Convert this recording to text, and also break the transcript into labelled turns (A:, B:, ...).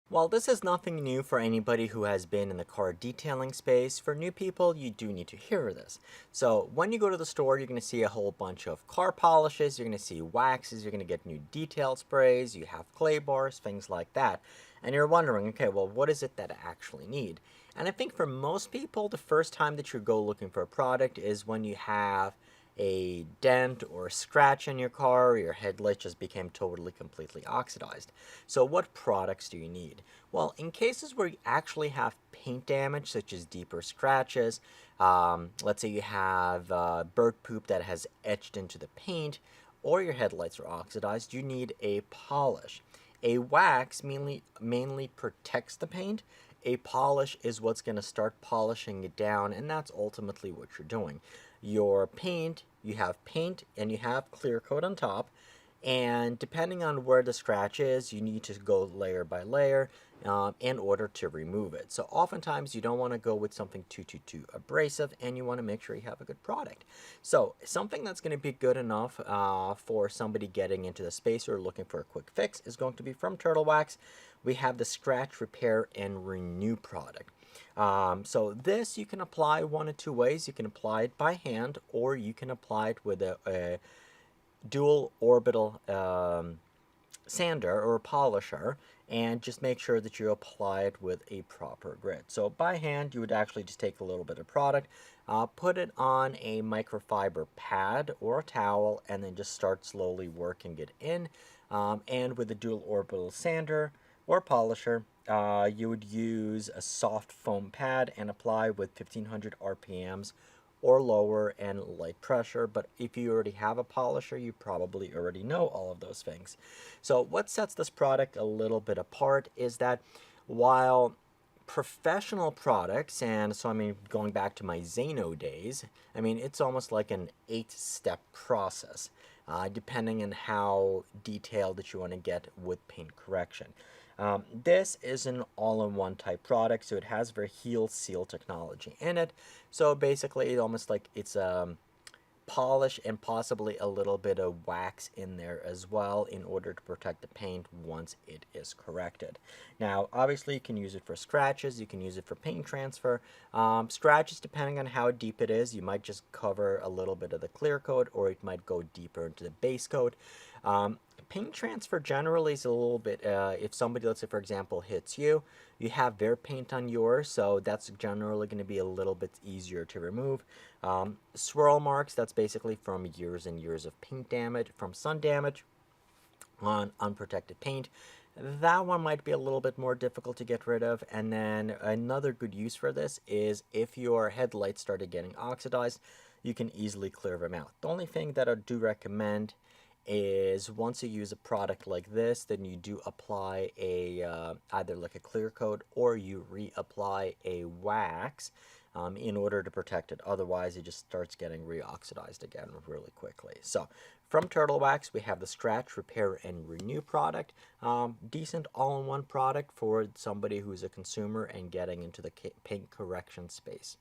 A: While this is nothing new for anybody who has been in the car detailing space, for new people, you do need to hear this. So when you go to the store, you're going to see a whole bunch of car polishes, you're going to see waxes, you're going to get new detail sprays, you have clay bars, things like that. And you're wondering, okay, well, what is it that I actually need? And I think for most people, the first time that you go looking for a product is when you have a dent or a scratch in your car, or your headlight just became totally completely oxidized. So what products do you need? Well, in cases where you actually have paint damage, such as deeper scratches, let's say you have bird poop that has etched into the paint, or your headlights are oxidized, you need a polish. A wax mainly protects the paint. A polish is what's going to start polishing it down, and that's ultimately what you're doing. Your paint, you have paint and you have clear coat on top, and depending on where the scratch is, you need to go layer by layer in order to remove it. So oftentimes you don't want to go with something too abrasive, and you want to make sure you have a good product. So something that's going to be good enough for somebody getting into the space or looking for a quick fix is going to be from Turtle Wax. We have the Scratch Repair and Renew product. So this you can apply one of two ways. You can apply it by hand, or you can apply it with a dual orbital sander or polisher, and just make sure that you apply it with a proper grit. So by hand, you would actually just take a little bit of product, put it on a microfiber pad or a towel, and then just start slowly working it in. And with a dual orbital sander or polisher, you would use a soft foam pad and apply with 1500 RPMs or lower and light pressure. But if you already have a polisher, you probably already know all of those things. So what sets this product a little bit apart is that while professional products, and so I mean, going back to my Zano days, I mean, it's almost like an 8-step process, depending on how detailed that you want to get with paint correction. This is an all-in-one type product, so it has very heel seal technology in it. So basically, it almost like it's polish and possibly a little bit of wax in there as well in order to protect the paint once it is corrected. Now, obviously, you can use it for scratches, you can use it for paint transfer. Scratches, depending on how deep it is, you might just cover a little bit of the clear coat, or it might go deeper into the base coat. Paint transfer generally is a little bit, if somebody, let's say for example, hits you, you have their paint on yours, so that's generally going to be a little bit easier to remove. Swirl marks, that's basically from years and years of paint damage, from sun damage on unprotected paint. That one might be a little bit more difficult to get rid of. And then another good use for this is if your headlights started getting oxidized, you can easily clear them out. The only thing that I do recommend is once you use a product like this, then you do apply a either like a clear coat, or you reapply a wax in order to protect it. Otherwise, it just starts getting reoxidized again really quickly. So from Turtle Wax, we have the Scratch Repair and Renew product. Decent all-in-one product for somebody who's a consumer and getting into the paint correction space.